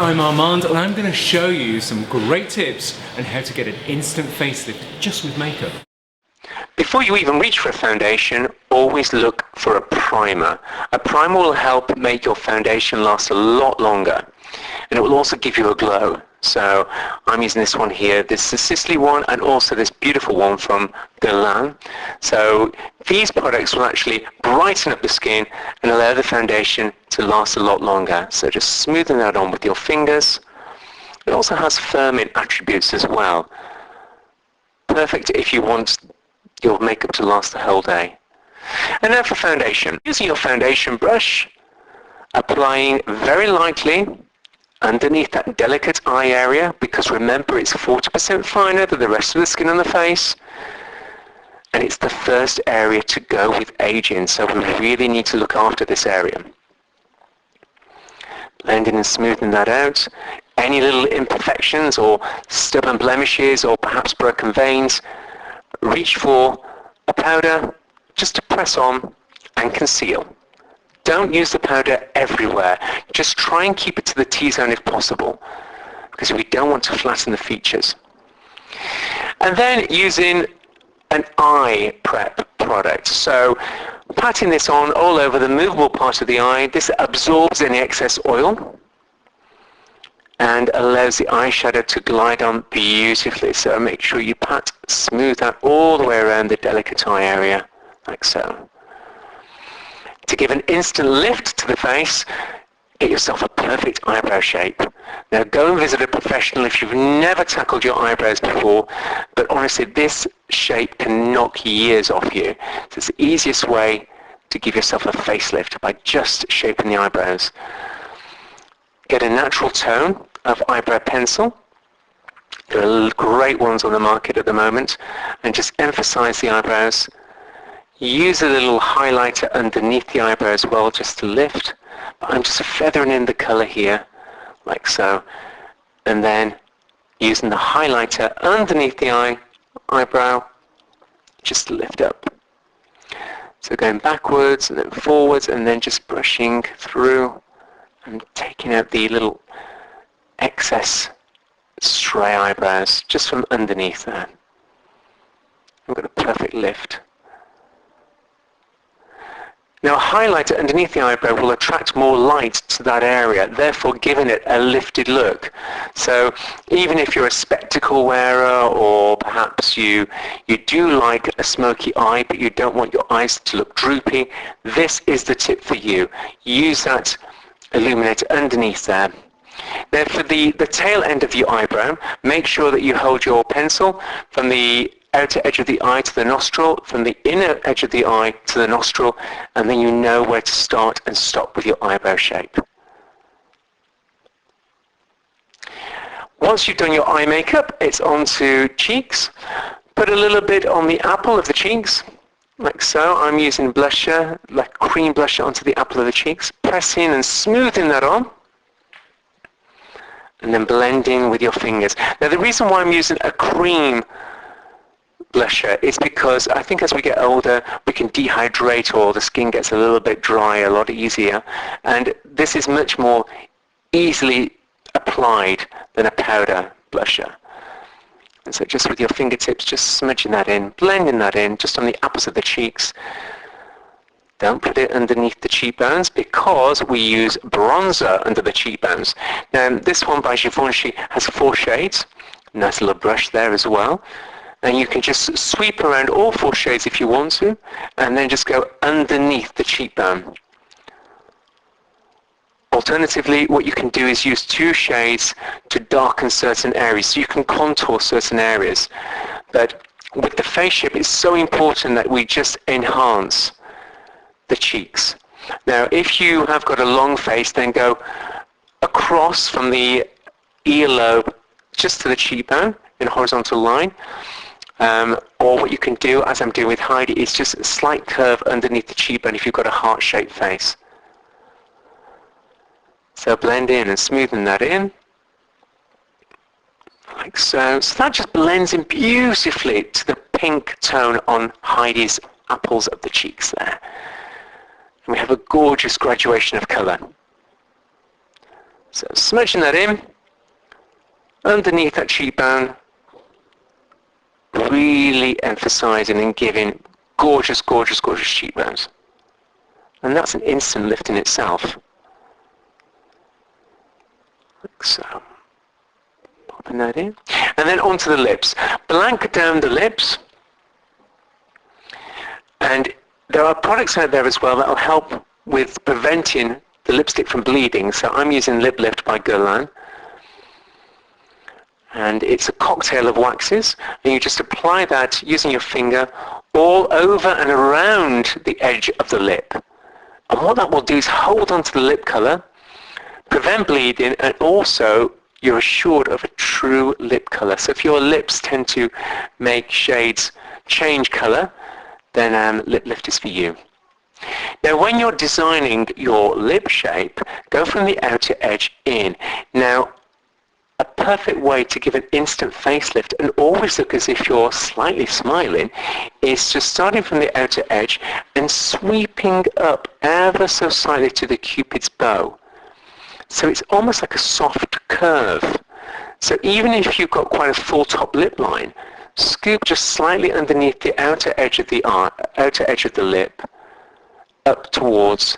I'm Armand and I'm going to show you some great tips on how to get an instant facelift just with makeup. Before you even reach for a foundation, always look for a primer. A primer will help make your foundation last a lot longer, and it will also give you a glow. So I'm using this one here, this is the Sicily one, and also this beautiful one from Guerlain. So these products will actually brighten up the skin and allow the foundation to last a lot longer. So just smoothing that on with your fingers. It also has firming attributes as well. Perfect if you want your makeup to last the whole day. And now for foundation. Using your foundation brush, applying very lightly underneath that delicate eye area, because remember it's 40% finer than the rest of the skin on the face, and it's the first area to go with aging, so we really need to look after this area. Blending and smoothing that out. Any little imperfections or stubborn blemishes or perhaps broken veins, reach for a powder just to press on and conceal. Don't use the powder everywhere. Just try and keep it to the T-zone if possible, because we don't want to flatten the features. And then using an eye prep product. So patting this on all over the movable part of the eye. This absorbs any excess oil and allows the eyeshadow to glide on beautifully. So make sure you pat, smooth that all the way around the delicate eye area, like so. To give an instant lift to the face, get yourself a perfect eyebrow shape. Now go and visit a professional if you've never tackled your eyebrows before, but honestly this shape can knock years off you. So it's the easiest way to give yourself a facelift, by just shaping the eyebrows. Get a natural tone of eyebrow pencil. There are great ones on the market at the moment, and just emphasize the eyebrows. Use a little highlighter underneath the eyebrow as well, just to lift. But I'm just feathering in the color here, like so. And then using the highlighter underneath the eyebrow, just to lift up. So going backwards and then forwards, and then just brushing through and taking out the little excess stray eyebrows just from underneath there. I've got a perfect lift. Now a highlighter underneath the eyebrow will attract more light to that area, therefore giving it a lifted look. So even if you're a spectacle wearer, or perhaps you do like a smoky eye but you don't want your eyes to look droopy, this is the tip for you. Use that illuminator underneath there. Now for the tail end of your eyebrow, make sure that you hold your pencil from the outer edge of the eye to the nostril, from the inner edge of the eye to the nostril, and then you know where to start and stop with your eyebrow shape. Once you've done your eye makeup, it's on to cheeks. Put a little bit on the apple of the cheeks, like so. I'm using blusher, like cream blusher, onto the apple of the cheeks, pressing and smoothing that on, and then blending with your fingers. Now the reason why I'm using a cream blusher is because I think as we get older we can dehydrate, or the skin gets a little bit dry a lot easier, and this is much more easily applied than a powder blusher. And so just with your fingertips, just smudging that in, blending that in just on the apples of the cheeks. Don't put it underneath the cheekbones, because we use bronzer under the cheekbones. Now this one by Givenchy has 4 shades. Nice little brush there as well. And you can just sweep around all 4 shades if you want to, and then just go underneath the cheekbone. Alternatively, what you can do is use 2 shades to darken certain areas, so you can contour certain areas. But with the face shape, it's so important that we just enhance the cheeks. Now, if you have got a long face, then go across from the earlobe just to the cheekbone in a horizontal line. Or what you can do, as I'm doing with Heidi, is just a slight curve underneath the cheekbone if you've got a heart-shaped face. So blend in and smoothing that in, like so. So that just blends in beautifully to the pink tone on Heidi's apples of the cheeks there. And we have a gorgeous graduation of colour. So smudging that in, underneath that cheekbone, really emphasizing and giving gorgeous, gorgeous, gorgeous cheekbones. And that's an instant lift in itself. Like so. Popping that in. And then onto the lips. Blank down the lips. And there are products out there as well that will help with preventing the lipstick from bleeding. So I'm using Lip Lift by Guerlain. And it's a cocktail of waxes. And you just apply that using your finger all over and around the edge of the lip. And what that will do is hold onto the lip colour, prevent bleeding, and also you're assured of a true lip colour. So if your lips tend to make shades change colour, then Lip Lift is for you. Now when you're designing your lip shape, go from the outer edge in. Now a perfect way to give an instant facelift and always look as if you're slightly smiling is just starting from the outer edge and sweeping up ever so slightly to the Cupid's bow. So it's almost like a soft curve. So even if you've got quite a full top lip line, scoop just slightly underneath the outer edge of the lip up towards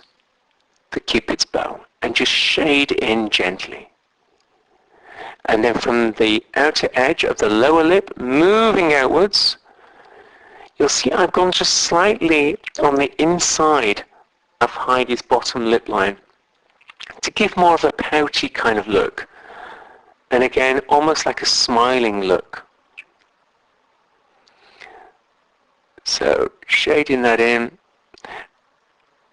the Cupid's bow and just shade in gently. And then from the outer edge of the lower lip, moving outwards, you'll see I've gone just slightly on the inside of Heidi's bottom lip line to give more of a pouty kind of look. And again, almost like a smiling look. So shading that in,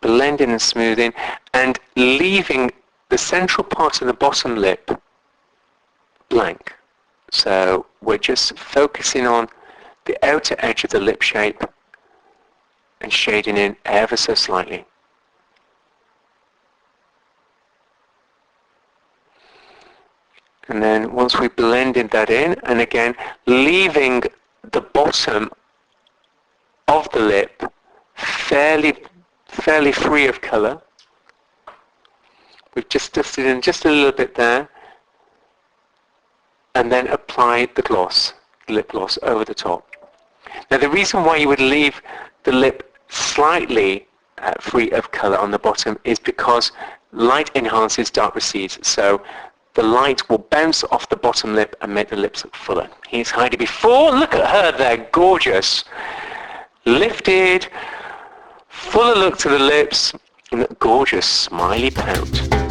blending and smoothing, and leaving the central part of the bottom lip blank. So we're just focusing on the outer edge of the lip shape and shading in ever so slightly. And then once we blended that in, and again leaving the bottom of the lip fairly free of colour, we've just dusted in just a little bit there, and then apply the gloss, lip gloss, over the top. Now the reason why you would leave the lip slightly free of colour on the bottom is because light enhances, dark recedes. So the light will bounce off the bottom lip and make the lips look fuller. Here's Heidi before. Look at her there, gorgeous. Lifted, fuller look to the lips, and that gorgeous smiley pout.